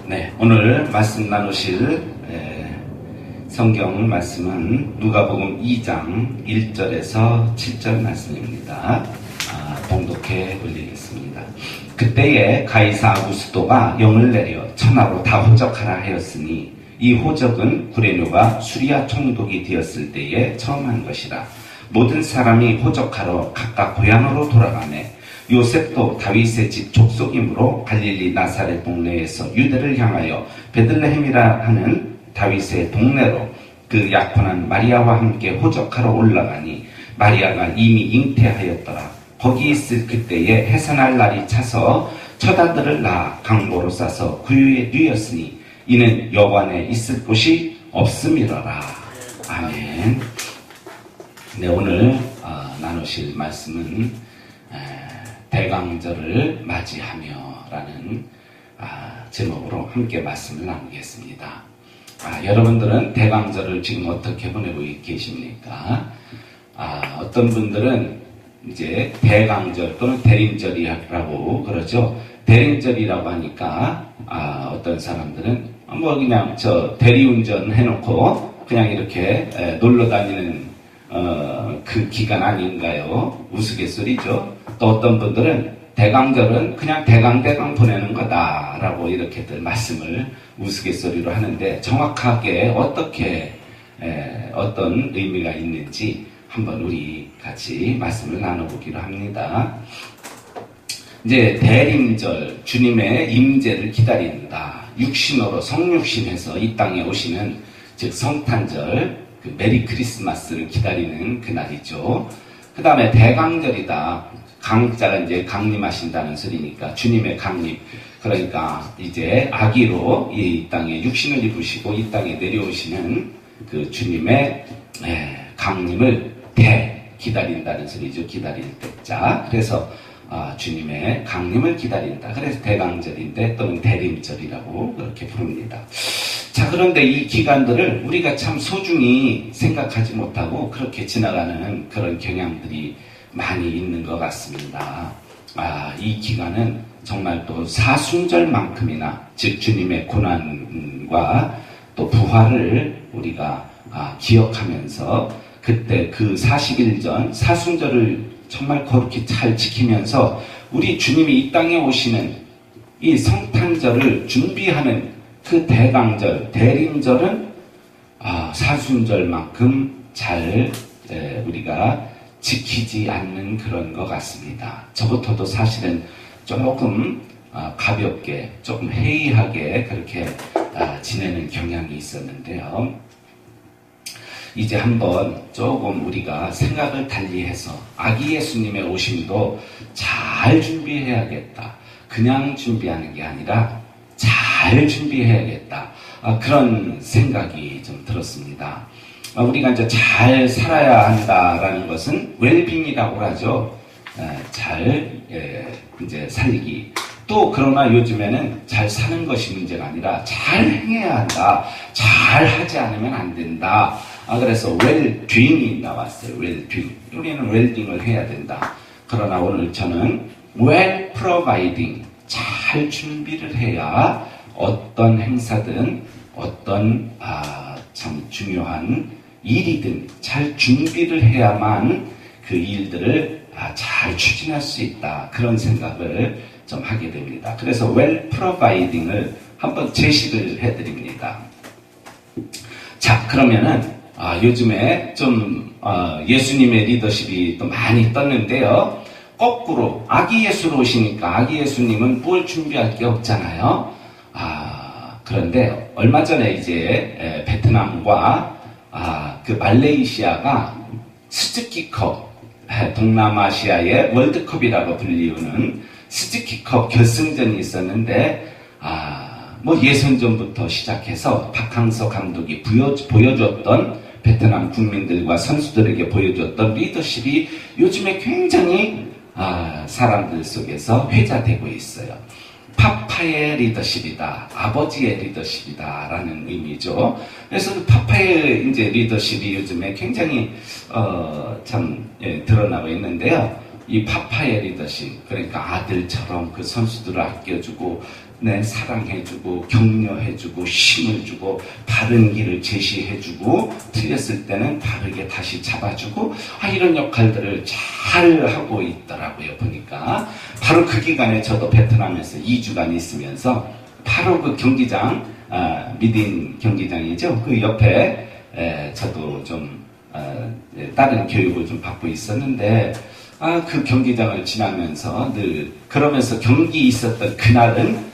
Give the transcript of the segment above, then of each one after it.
네, 오늘 말씀 나누실 성경 말씀은 누가복음 2장 1절에서 7절 말씀입니다. 봉독해 올리겠습니다. 그때에 가이사 아구스도가 영을 내려 천하로 다 호적하라 하였으니 이 호적은 구레뇨가 수리아 총독이 되었을 때에 처음 한 것이라. 모든 사람이 호적하러 각각 고향으로 돌아가매 요셉도 다윗의 집 족속이므로 갈릴리 나사렛 동네에서 유대를 향하여 베들레헴이라 하는 다윗의 동네로 그 약혼한 마리아와 함께 호적하러 올라가니 마리아가 이미 잉태하였더라. 거기 있을 그때에 해산할 날이 차서 첫 아들을 낳아 강보로 싸서 구유에 뉘었으니 이는 여관에 있을 곳이 없음이러라. 아멘. 네, 오늘 나누실 말씀은 대강절을 맞이하며 라는 제목으로 함께 말씀을 나누겠습니다. 여러분들은 대강절을 지금 어떻게 보내고 계십니까? 어떤 분들은 이제 대강절 또는 대림절이라고 그러죠. 대림절이라고 하니까 어떤 사람들은 뭐 그냥 대리운전 해놓고 그냥 이렇게 놀러 다니는 그 기간 아닌가요? 우스갯소리죠. 또 어떤 분들은 대강절은 그냥 대강 보내는 거다라고 이렇게들 말씀을 우스갯소리로 하는데 정확하게 어떻게 어떤 의미가 있는지 한번 우리 같이 말씀을 나눠보기로 합니다. 이제 대림절, 주님의 임재를 기다린다. 육신으로 성육신해서 이 땅에 오시는 즉 성탄절, 그 메리 크리스마스를 기다리는 그날이죠. 그 다음에 대강절이다. 강자가 이제 강림하신다는 소리니까 주님의 강림. 그러니까 이제 아기로 이 땅에 육신을 입으시고 이 땅에 내려오시는 그 주님의 강림을 기다린다는 소리죠. 기다릴 때자. 그래서 주님의 강림을 기다린다. 그래서 대강절인데 또는 대림절이라고 그렇게 부릅니다. 자, 그런데 이 기간들을 우리가 참 소중히 생각하지 못하고 그렇게 지나가는 그런 경향들이 많이 있는 것 같습니다. 이 기간은 정말 또 사순절만큼이나 즉 주님의 고난과 또 부활을 우리가 기억하면서 그때 그 40일 전 사순절을 정말 거룩히 잘 지키면서 우리 주님이 이 땅에 오시는 이 성탄절을 준비하는 그 대강절, 대림절은 사순절만큼 잘 우리가 지키지 않는 그런 것 같습니다. 저부터도 사실은 조금 가볍게, 조금 해이하게 그렇게 지내는 경향이 있었는데요. 이제 한번 조금 우리가 생각을 달리해서 아기 예수님의 오심도 잘 준비해야겠다. 그냥 준비하는 게 아니라 잘 준비해야겠다. 그런 생각이 좀 들었습니다. 우리가 이제 잘 살아야 한다라는 것은 웰빙이라고 하죠. 잘 이제 살기. 또 그러나 요즘에는 잘 사는 것이 문제가 아니라 잘 행해야 한다. 잘 하지 않으면 안 된다. 그래서 웰빙이 나왔어요. 웰빙. 우리는 웰빙을 해야 된다. 그러나 오늘 저는 well providing. 잘 준비를 해야 어떤 행사든 어떤 참 중요한 일이든 잘 준비를 해야만 그 일들을 잘 추진할 수 있다. 그런 생각을 좀 하게 됩니다. 그래서 well providing을 한번 제시를 해드립니다. 자, 그러면은 요즘에 좀 예수님의 리더십이 또 많이 떴는데요. 거꾸로 아기 예수로 오시니까 아기 예수님은 뭘 준비할 게 없잖아요. 그런데 얼마 전에 이제 베트남과 그 말레이시아가 스즈키컵, 동남아시아의 월드컵이라고 불리우는 스즈키컵 결승전이 있었는데 뭐 예선전부터 시작해서 박항서 감독이 보여줬던 베트남 국민들과 선수들에게 보여줬던 리더십이 요즘에 굉장히 사람들 속에서 회자되고 있어요. 파파의 리더십이다. 아버지의 리더십이다. 라는 의미죠. 그래서 그 파파의 이제 리더십이 요즘에 굉장히 참 드러나고 있는데요. 이 파파의 리더십, 그러니까 아들처럼 그 선수들을 아껴주고, 네, 사랑해주고, 격려해주고, 힘을 주고, 바른 길을 제시해주고, 틀렸을 때는 바르게 다시 잡아주고, 이런 역할들을 잘 하고 있더라고요, 보니까. 바로 그 기간에 저도 베트남에서 2주간 있으면서, 바로 그 경기장, 미딘 경기장이죠. 그 옆에, 저도 좀, 다른 교육을 좀 받고 있었는데, 그 경기장을 지나면서 늘, 그러면서 경기 있었던 그날은,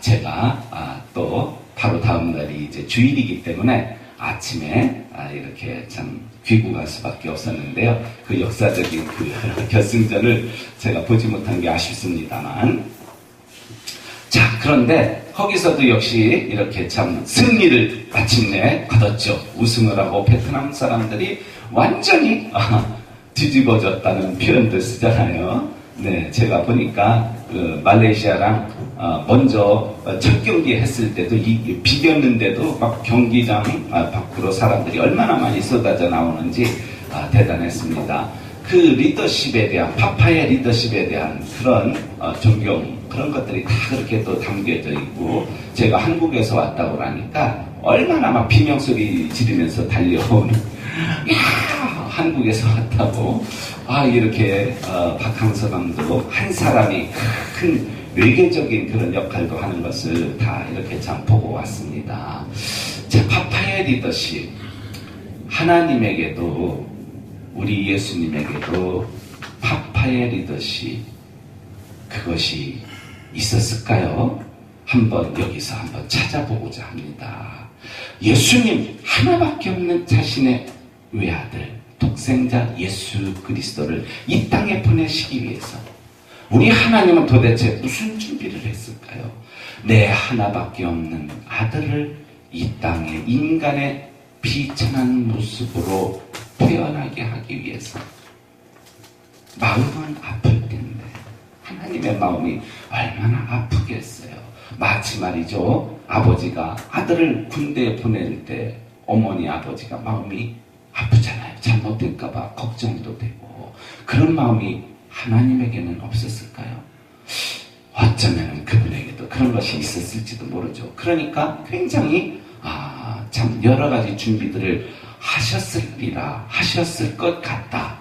제가, 또, 바로 다음날이 이제 주일이기 때문에 아침에, 이렇게 참 귀국할 수밖에 없었는데요. 그 역사적인 그 결승전을 제가 보지 못한 게 아쉽습니다만. 자, 그런데 거기서도 역시 이렇게 참 승리를 마침내 거뒀죠. 우승을 하고 베트남 사람들이 완전히 뒤집어졌다는 표현도 쓰잖아요. 네, 제가 보니까 그 말레이시아랑 먼저 첫 경기 했을 때도 비겼는데도 막 경기장 밖으로 사람들이 얼마나 많이 쏟아져 나오는지 대단했습니다. 그 리더십에 대한, 파파의 리더십에 대한 그런 존경, 그런 것들이 다 그렇게 또 담겨져 있고, 제가 한국에서 왔다고 하니까 얼마나 막 비명소리 지르면서 달려오는, 야, 한국에서 왔다고, 이렇게 박항서 감독 한 사람이 큰 외교적인 그런 역할도 하는 것을 다 이렇게 참 보고 왔습니다. 자, 파파의 리더십, 하나님에게도 우리 예수님에게도 파파의 리더십, 그것이 있었을까요? 여기서 한번 찾아보고자 합니다. 예수님 하나밖에 없는 자신의 외아들, 독생자 예수 그리스도를 이 땅에 보내시기 위해서 우리 하나님은 도대체 무슨 준비를 했을까요? 내 하나밖에 없는 아들을 이 땅에 인간의 비천한 모습으로 태어나게 하기 위해서. 마음은 아플 텐데 하나님의 마음이 얼마나 아프겠어요. 마치 말이죠, 아버지가 아들을 군대에 보낼 때 어머니 아버지가 마음이 아프잖아요. 잘못될까봐 걱정도 되고. 그런 마음이 하나님에게는 없었을까요? 어쩌면 그분에게도 그런 것이 있었을지도 모르죠. 그러니까 굉장히 참 여러 가지 준비들을 하셨을 것 같다.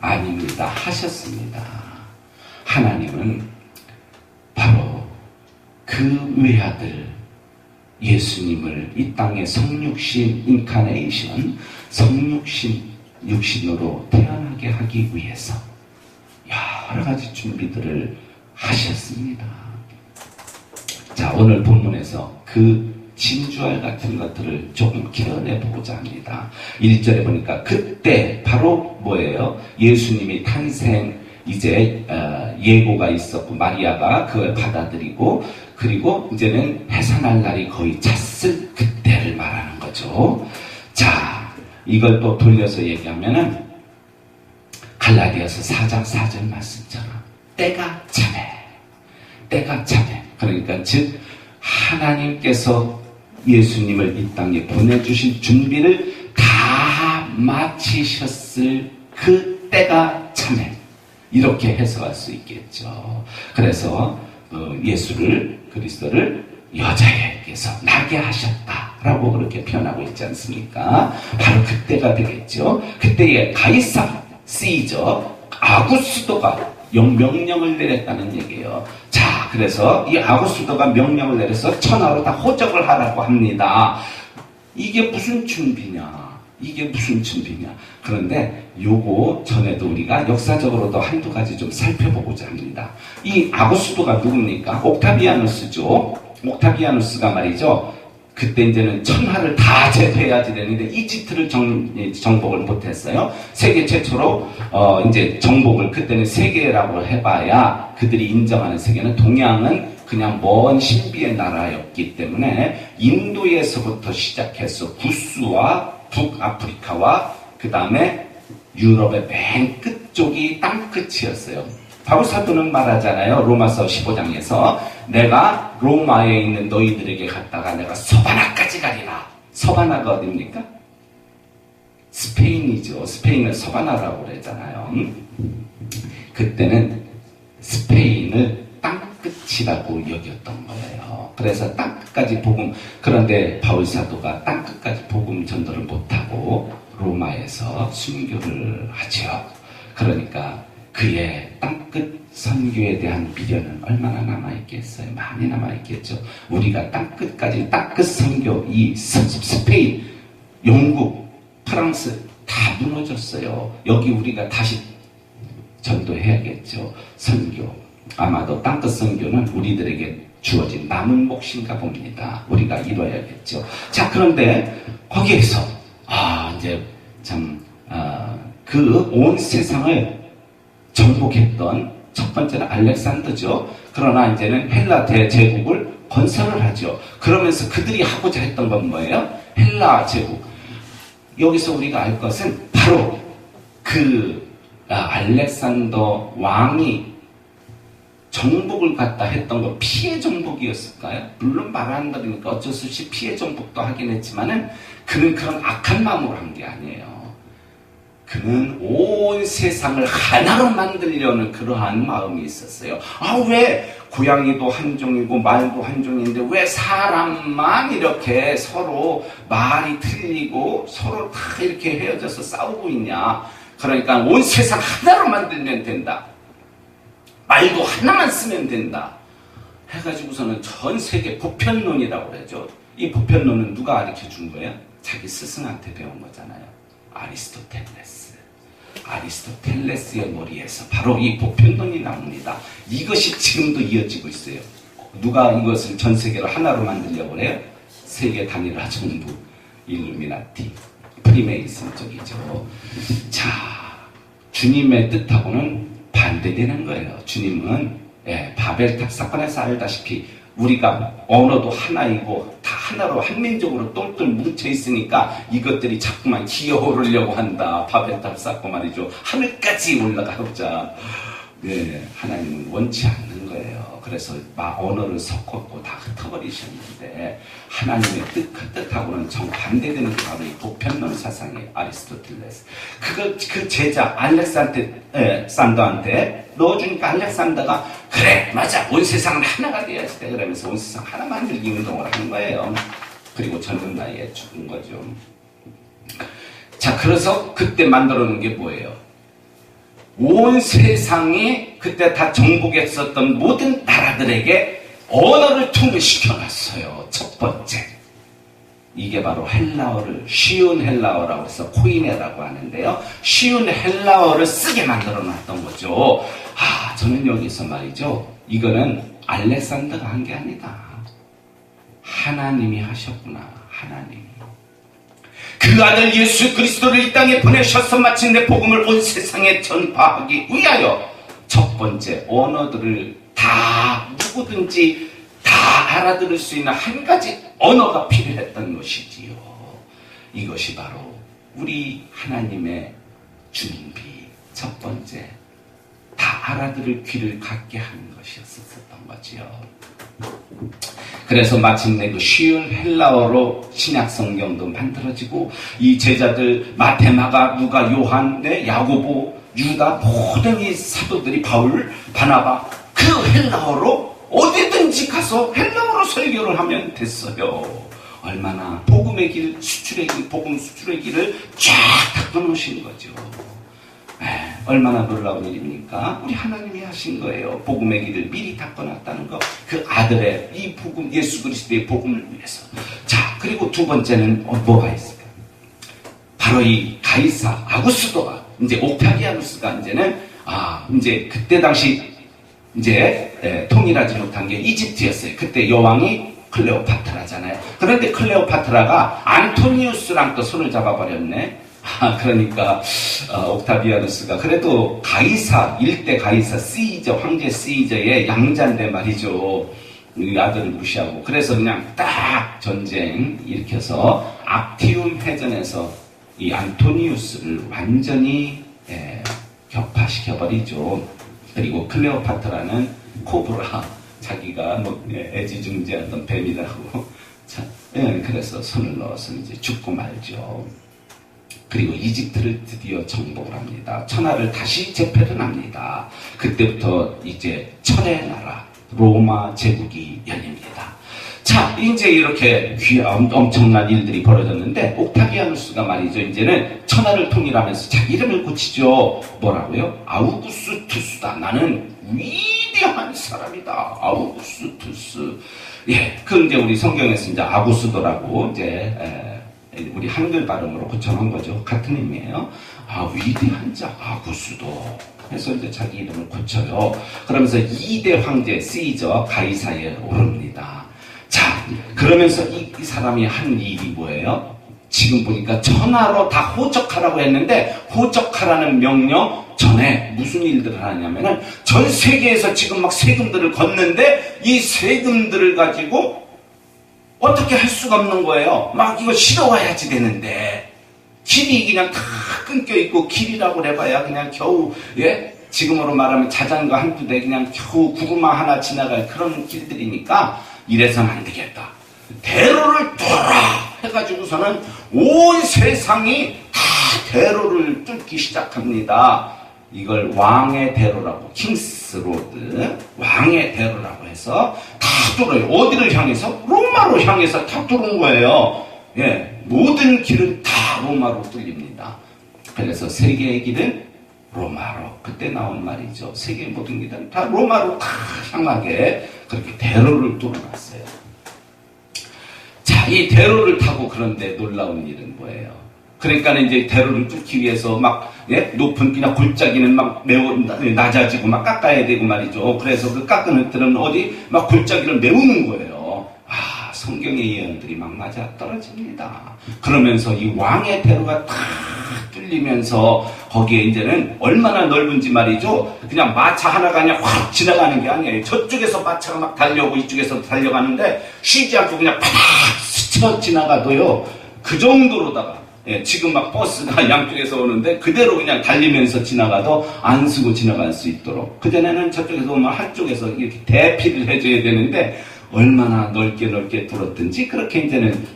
아닙니다. 하셨습니다. 하나님은 바로 그 외아들 예수님을 이 땅의 성육신 인카네이션, 성육신 육신으로 태어나게 하기 위해서 여러 가지 준비들을 하셨습니다. 자, 오늘 본문에서 그 진주알 같은 것들을 조금 길어내보고자 합니다. 1절에 보니까 그때 바로 뭐예요? 예수님이 탄생, 이제 예고가 있었고 마리아가 그걸 받아들이고, 그리고 이제는 해산할 날이 거의 찼을 그때를 말하는 거죠. 자, 이걸 또 돌려서 얘기하면은 갈라디아서 4장 4절 말씀처럼 때가 차네. 그러니까 즉 하나님께서 예수님을 이 땅에 보내주실 준비를 다 마치셨을 그 때가 차네. 이렇게 해석할 수 있겠죠. 그래서 예수를, 그리스도를 여자에게서 나게 하셨다라고 그렇게 표현하고 있지 않습니까? 바로 그때가 되겠죠. 그때에 가이사 시저 아구스도가 명령을 내렸다는 얘기예요. 자, 그래서 이 아구스도가 명령을 내려서 천하로 다 호적을 하라고 합니다. 이게 무슨 준비냐? 그런데 요거 전에도 우리가 역사적으로도 한두 가지 좀 살펴보고자 합니다. 이 아구스도가 누굽니까? 옥타비아누스죠. 옥타비아누스가 말이죠, 그때 이제는 천하를 다 제패해야지 되는데 이집트를 정복을 못했어요. 세계 최초로 이제 정복을, 그때는 세계라고 해봐야 그들이 인정하는 세계는 동양은 그냥 먼 신비의 나라였기 때문에 인도에서부터 시작해서 구스와 북아프리카와 그 다음에 유럽의 맨 끝쪽이 땅끝이었어요. 바울 사도는 말하잖아요. 로마서 15장에서 내가 로마에 있는 너희들에게 갔다가 내가 서바나까지 가리라. 서바나가 어딥니까? 스페인이죠. 스페인을 서바나라고 그러잖아요. 그때는 스페인을 땅끝이라고 여겼던 거예요. 그래서 땅끝까지 복음, 그런데 바울 사도가 땅끝까지 복음 전도를 못하고 로마에서 순교를 하죠. 그러니까 그의 땅끝 선교에 대한 미련은 얼마나 남아있겠어요? 많이 남아있겠죠. 우리가 땅끝까지, 땅끝 선교, 이 스페인, 영국, 프랑스 다 무너졌어요. 여기 우리가 다시 전도해야겠죠. 선교. 아마도 땅끝 선교는 우리들에게 주어진 남은 몫인가 봅니다. 우리가 이뤄야겠죠. 자, 그런데 거기에서 이제 참 그 온 세상을 정복했던 첫 번째는 알렉산더죠. 그러나 이제는 헬라 대제국을 건설을 하죠. 그러면서 그들이 하고자 했던 건 뭐예요? 헬라 제국. 여기서 우리가 알 것은 바로 그 알렉산더 왕이 정복을 갖다 했던 거 피해 정복이었을까요? 물론 말 안 들으니까 어쩔 수 없이 피해 정복도 하긴 했지만은 그는 그런 악한 마음으로 한 게 아니에요. 그는 온 세상을 하나로 만들려는 그러한 마음이 있었어요. 왜 고양이도 한 종이고 말도 한 종인데 왜 사람만 이렇게 서로 말이 틀리고 서로 다 이렇게 헤어져서 싸우고 있냐. 그러니까 온 세상 하나로 만들면 된다. 말도 하나만 쓰면 된다. 해가지고서는 전 세계 보편론이라고 그러죠. 이 보편론은 누가 가르쳐 준 거예요? 자기 스승한테 배운 거잖아요. 아리스토텔레스의 머리에서 바로 이 보편론이 나옵니다. 이것이 지금도 이어지고 있어요. 누가 이것을 전 세계로 하나로 만들려고 그래요? 세계 단일화 정부, 일루미나티, 프리메이슨 쪽이죠. 자, 주님의 뜻하고는 반대되는 거예요. 주님은 바벨탑 사건에서 알다시피 우리가 언어도 하나이고 다 하나로 한민족으로 똘똘 뭉쳐 있으니까 이것들이 자꾸만 기어오르려고 한다. 바벨탑 사건 말이죠. 하늘까지 올라가고자. 하나님은 원치 않는 거예요. 그래서 언어를 섞었고 다 흩어버리셨는데 하나님의 뜻하고는 정반대되는 게 바로 이 보편론 사상이에요. 아리스토텔레스. 그 제자 알렉산더한테 넣어주니까 알렉산더가 그래 맞아 온 세상은 하나가 되어야 돼 그러면서 온 세상 하나 만들기 운동을 한 거예요. 그리고 젊은 나이에 죽은 거죠. 자, 그래서 그때 만들어 놓은 게 뭐예요? 온 세상이 그때 다 정복했었던 모든 나라들에게 언어를 통일시켜놨어요. 첫 번째. 이게 바로 헬라어를 쉬운 헬라어라고 해서 코이네라고 하는데요. 쉬운 헬라어를 쓰게 만들어 놨던 거죠. 저는 여기서 말이죠. 이거는 알렉산더가 한 게 아니다. 하나님이 하셨구나. 하나님. 그 아들 예수 그리스도를 이 땅에 보내셔서 마침내 복음을 온 세상에 전파하기 위하여 첫 번째 언어들을 다 누구든지 다 알아들을 수 있는 한 가지 언어가 필요했던 것이지요. 이것이 바로 우리 하나님의 준비 첫 번째 다 알아들을 귀를 갖게 하는 것이었었던 거지요. 그래서 마침내 그 쉬운 헬라어로 신약 성경도 만들어지고 이 제자들 마테마가 누가 요한 야고보 유다 모든 이 사도들이 바울 바나바 그 헬라어로 어디든지 가서 헬라어로 설교를 하면 됐어요. 얼마나 복음의 길 수출의 길 복음 수출의 길을 쫙 닦아놓으신 거죠. 얼마나 놀라운 일입니까? 우리 하나님이 하신 거예요. 복음의 길을 미리 닦아놨다는 거. 그 아들의 이 복음, 예수 그리스도의 복음을 위해서. 자, 그리고 두 번째는 뭐가 있을까요? 바로 이 가이사 아구스도가 이제 옥타비아누스가 이제는 이제 그때 당시 이제 통일하지 못한 게 이집트였어요. 그때 여왕이 클레오파트라잖아요. 그런데 클레오파트라가 안토니우스랑 또 손을 잡아버렸네. 그러니까 옥타비아누스가 그래도 가이사 일대 가이사 시저 황제 시저의 양자인데 말이죠. 이 아들을 무시하고 그래서 그냥 딱 전쟁 일으켜서 악티움 해전에서 이 안토니우스를 완전히 격파시켜버리죠. 그리고 클레오파트라는 코브라 자기가 애지중지했던 뱀이라고 그래서 손을 넣어서 이제 죽고 말죠. 그리고 이집트를 드디어 정복을 합니다. 천하를 다시 재패를 합니다. 그때부터 이제 철의 나라 로마 제국이 열립니다. 자, 이제 이렇게 엄청난 일들이 벌어졌는데 옥타비아누스가 말이죠. 이제는 천하를 통일하면서 자기 이름을 고치죠. 뭐라고요? 아우구스투스다. 나는 위대한 사람이다. 아우구스투스. 예, 그 이제 우리 성경에서 이제 아구스도라고 이제 우리 한글 발음으로 고쳐놓은 거죠. 같은 의미예요. 아, 위대한 자 아구스도. 해서 이제 자기 이름을 고쳐요. 그러면서 2대 황제 시저 가이사에 오릅니다. 자, 그러면서 이 사람이 한 일이 뭐예요? 지금 보니까 천하로 다 호적하라고 했는데 호적하라는 명령 전에 무슨 일들을 하냐면은 전 세계에서 지금 막 세금들을 걷는데 이 세금들을 가지고 어떻게 할 수가 없는 거예요. 막 이거 실어와야지 되는데 길이 그냥 다 끊겨 있고 길이라고 해봐야 그냥 겨우 지금으로 말하면 자전거 한두 대 그냥 겨우 구루마 하나 지나갈 그런 길들이니까 이래서는 안 되겠다. 대로를 뚫어라 해가지고서는 온 세상이 다 대로를 뚫기 시작합니다. 이걸 왕의 대로라고, 킹스로드, 왕의 대로라고 해서 다 뚫어요. 어디를 향해서? 로마로 향해서 다 뚫은 거예요. 예, 모든 길은 다 로마로 뚫립니다. 그래서 세계의 길은 로마로, 그때 나온 말이죠. 세계의 모든 길은 다 로마로 다 향하게 그렇게 대로를 뚫어놨어요. 자, 이 대로를 타고 그런데 놀라운 일은 뭐예요? 그러니까 이제 대로를 뚫기 위해서 막 높은 그냥 골짜기는 막 매우 낮아지고 막 깎아야 되고 말이죠. 그래서 그 깎은 흙들은 어디 막 골짜기를 메우는 거예요. 아, 성경의 예언들이 막 맞아 떨어집니다. 그러면서 이 왕의 대로가 다 뚫리면서 거기에 이제는 얼마나 넓은지 말이죠. 그냥 마차 하나가 그냥 확 지나가는 게 아니에요. 저쪽에서 마차가 막 달려오고 이쪽에서 달려가는데 쉬지 않고 그냥 팍 스쳐 지나가도요. 그 정도로다가 지금 막 버스가 양쪽에서 오는데 그대로 그냥 달리면서 지나가도 안 쓰고 지나갈 수 있도록. 그전에는 저쪽에서 오면 한쪽에서 이렇게 대피를 해줘야 되는데 얼마나 넓게 뚫었든지 그렇게 이제는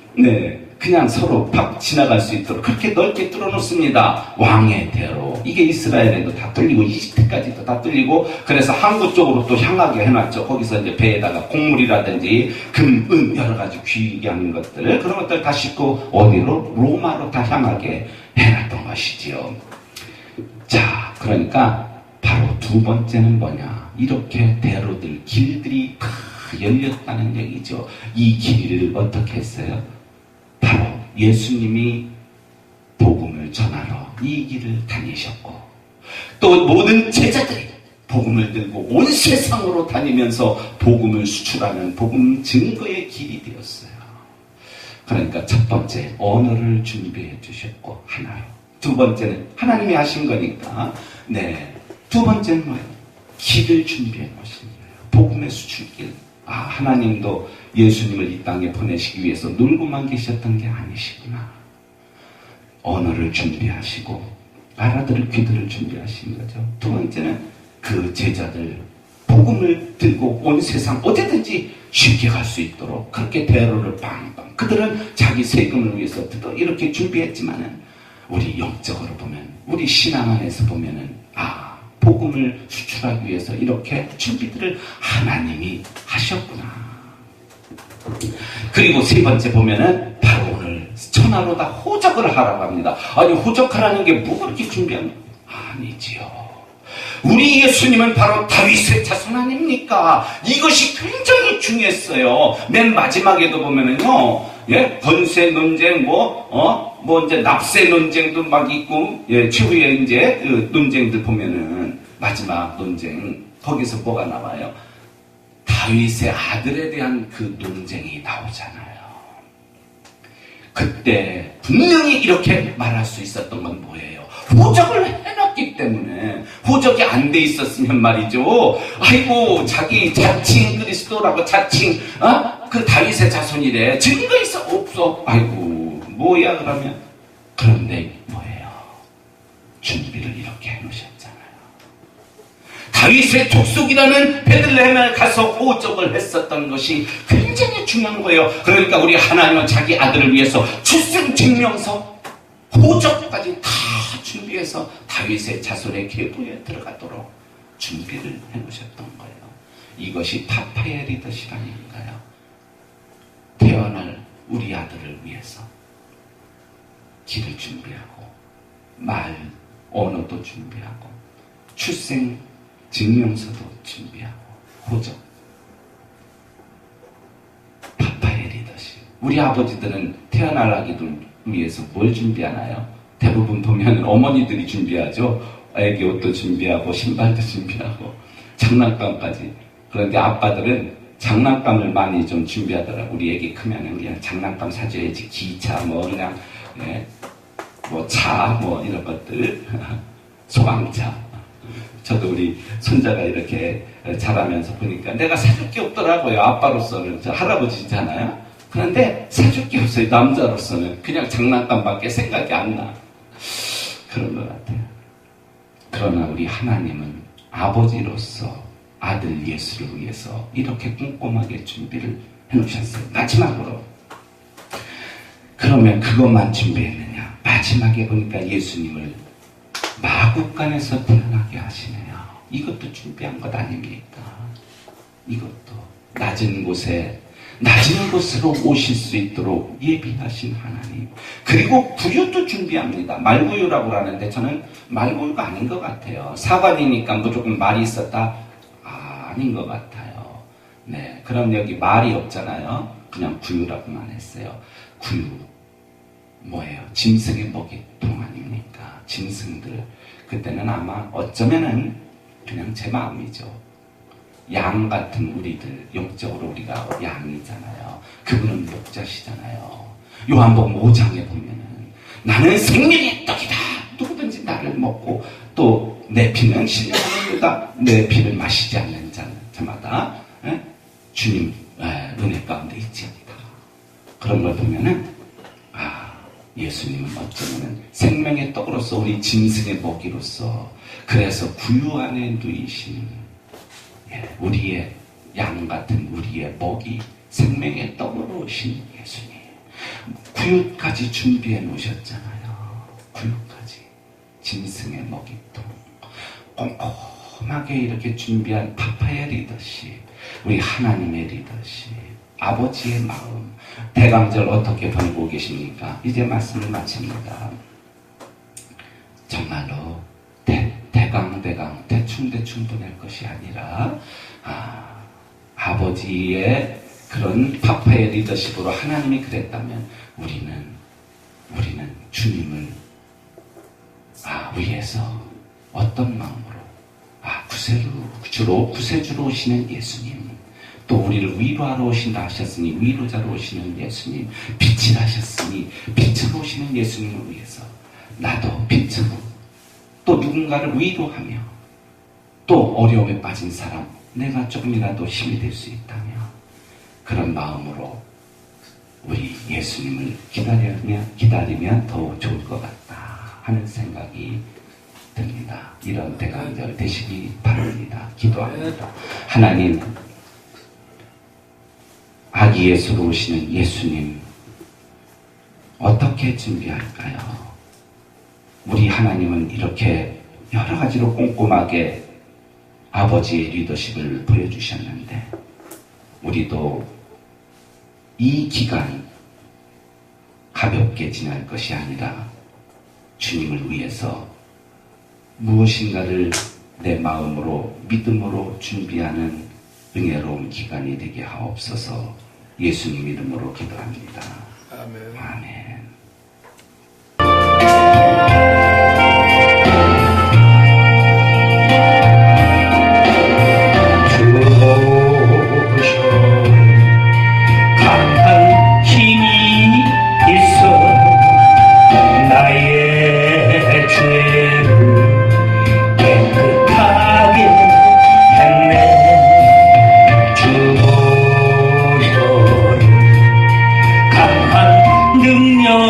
그냥 서로 팍 지나갈 수 있도록 그렇게 넓게 뚫어놓습니다. 왕의 대로. 이게 이스라엘에도 다 뚫리고 이집트까지도 다 뚫리고 그래서 항구 쪽으로 또 향하게 해놨죠. 거기서 이제 배에다가 곡물이라든지 금, 은 여러 가지 귀한 것들 그런 것들 다 싣고 어디로? 로마로 다 향하게 해놨던 것이지요. 자, 그러니까 바로 두 번째는 뭐냐? 이렇게 대로들, 길들이 다 열렸다는 얘기죠. 이 길을 어떻게 했어요? 바로 예수님이 복음을 전하러 이 길을 다니셨고 또 모든 제자들이 복음을 들고 온 세상으로 다니면서 복음을 수출하는 복음 증거의 길이 되었어요. 그러니까 첫 번째 언어를 준비해 주셨고 하나로, 두 번째는 하나님이 하신 거니까 두 번째는 뭐예요? 길을 준비해 놓으신 거예요. 복음의 수출길. 아, 하나님도 예수님을 이 땅에 보내시기 위해서 놀고만 계셨던 게 아니시구나. 언어를 준비하시고 알아들을 귀들을 준비하신 거죠. 두 번째는 그 제자들 복음을 들고 온 세상 어디든지 쉽게 갈 수 있도록 그렇게 대로를 빵빵. 그들은 자기 세금을 위해서 이렇게 준비했지만은 우리 영적으로 보면, 우리 신앙 안에서 보면은 복음을 수출하기 위해서 이렇게 준비들을 하나님이 하셨구나. 그리고 세 번째 보면은 바로 오늘 천하로 다 호적을 하라고 합니다. 아니, 호적하라는 게 뭐 그렇게 준비한 거? 아니지요. 우리 예수님은 바로 다윗의 자손 아닙니까? 이것이 굉장히 중요했어요. 맨 마지막에도 보면은요, 권세 논쟁, 이제 납세 논쟁도 막 있고, 최후에 이제 그 논쟁들 보면은 마지막 논쟁, 거기서 뭐가 나와요? 다윗의 아들에 대한 그 논쟁이 나오잖아요. 그때 분명히 이렇게 말할 수 있었던 건 뭐예요? 호적을 해놨기 때문에. 호적이 안 돼 있었으면 말이죠. 아이고, 자기 자칭 그리스도라고 자칭, 그 다윗의 자손이래. 증거 있어? 없어. 아이고, 뭐야, 그러면. 그런데 뭐예요? 준비를 이렇게 해놓으셨잖아요. 다윗의 족속이라는 베들레헴에 가서 호적을 했었던 것이 굉장히 중요한 거예요. 그러니까 우리 하나님은 자기 아들을 위해서 출생증명서 호적까지 다 준비해서 다윗의 자손의 계보에 들어가도록 준비를 해놓으셨던 거예요. 이것이 파파의 리더십 아닌가요? 태어날 우리 아들을 위해서 길을 준비하고 말 언어도 준비하고 출생 증명서도 준비하고 호적. 파파의 리더십. 우리 아버지들은 태어날 아기들 위해서 뭘 준비하나요? 대부분 보면 어머니들이 준비하죠. 애기 옷도 준비하고 신발도 준비하고 장난감까지. 그런데 아빠들은 장난감을 많이 좀 준비하더라고. 우리 애기 크면은 그냥 장난감 사줘야지. 기차 뭐 그냥 뭐 차 뭐 이런 것들 소방차. 저도 우리 손자가 이렇게 자라면서 보니까 내가 사줄 게 없더라고요. 아빠로서는. 저 할아버지잖아요. 그런데 사줄 게 없어요. 남자로서는. 그냥 장난감밖에 생각이 안 나. 그런 것 같아요. 그러나 우리 하나님은 아버지로서 아들 예수를 위해서 이렇게 꼼꼼하게 준비를 해놓으셨어요. 마지막으로. 그러면 그것만 준비했느냐? 마지막에 보니까 예수님을 마국간에서 태어나게 하시네요. 이것도 준비한 것 아닙니까? 이것도 낮은 곳으로 오실 수 있도록 예비하신 하나님. 그리고 구유도 준비합니다. 말구유라고 하는데 저는 말구유가 아닌 것 같아요. 사관이니까 무조건 말이 있었다? 아닌 것 같아요. 네, 그럼 여기 말이 없잖아요. 그냥 구유라고만 했어요. 구유 뭐예요? 짐승의 먹이통 아닙니까? 짐승들. 그때는 아마 어쩌면은 그냥 제 마음이죠. 양 같은 우리들, 영적으로 우리가 양이잖아요. 그분은 목자시잖아요. 요한복음 5장에 보면은 나는 생명의 떡이다. 누구든지 나를 먹고 또 내 피는 신령합니다. 내 피를 마시지 않는 자마다 주님 은혜 가운데 있지않다. 그런 걸 보면은 예수님은 어쩌면 생명의 떡으로서 우리 짐승의 먹이로서 그래서 구유 안에 누이신 우리의 양 같은 우리의 먹이 생명의 떡으로 오신 예수님. 구유까지 준비해 놓으셨잖아요. 구유까지. 짐승의 먹이통. 꼼꼼하게 이렇게 준비한 파파의 리더십. 우리 하나님의 리더십. 아버지의 마음. 대강절 어떻게 보내고 계십니까? 이제 말씀을 마칩니다. 정말로 대강 대충 보낼 것이 아니라 아버지의 그런 파파의 리더십으로 하나님이 그랬다면 우리는 주님을 위해서 어떤 마음으로 구세주로 오시는 예수님, 또 우리를 위로하러 오신다 하셨으니 위로자로 오시는 예수님, 빛을 하셨으니 빛으로 오시는 예수님을 위해서 나도 빛으로 또 누군가를 위로하며 또 어려움에 빠진 사람 내가 조금이라도 힘이 될 수 있다면 그런 마음으로 우리 예수님을 기다리면 더 좋을 것 같다 하는 생각이 듭니다. 이런 대강절 되시기 바랍니다. 기도합니다. 하나님, 아기 예수로 오시는 예수님 어떻게 준비할까요? 우리 하나님은 이렇게 여러 가지로 꼼꼼하게 아버지의 리더십을 보여주셨는데 우리도 이 기간 가볍게 지날 것이 아니라 주님을 위해서 무엇인가를 내 마음으로 믿음으로 준비하는 은혜로운 기간이 되게 하옵소서. 예수님 이름으로 기도합니다. 아멘. 아멘. 강한 힘이 있어 나의 죄를 깨끗하게 했네. 주보혈 강한 능력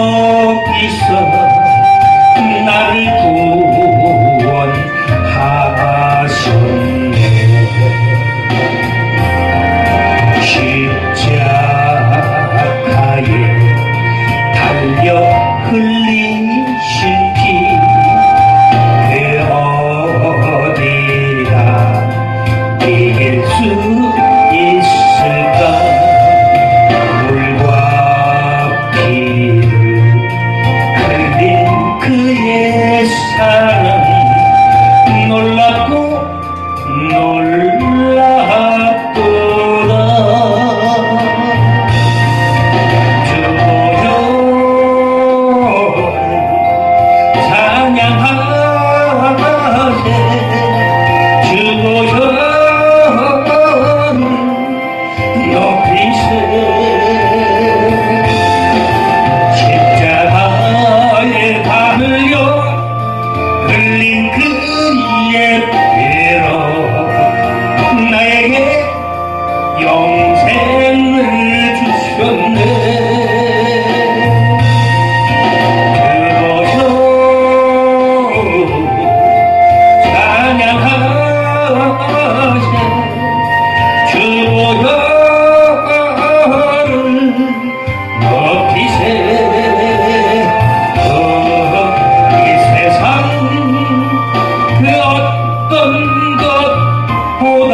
영생을 주셨네. 그러셔 찬양하세 주여를 높이세. 이 세상 그 어떤 것보다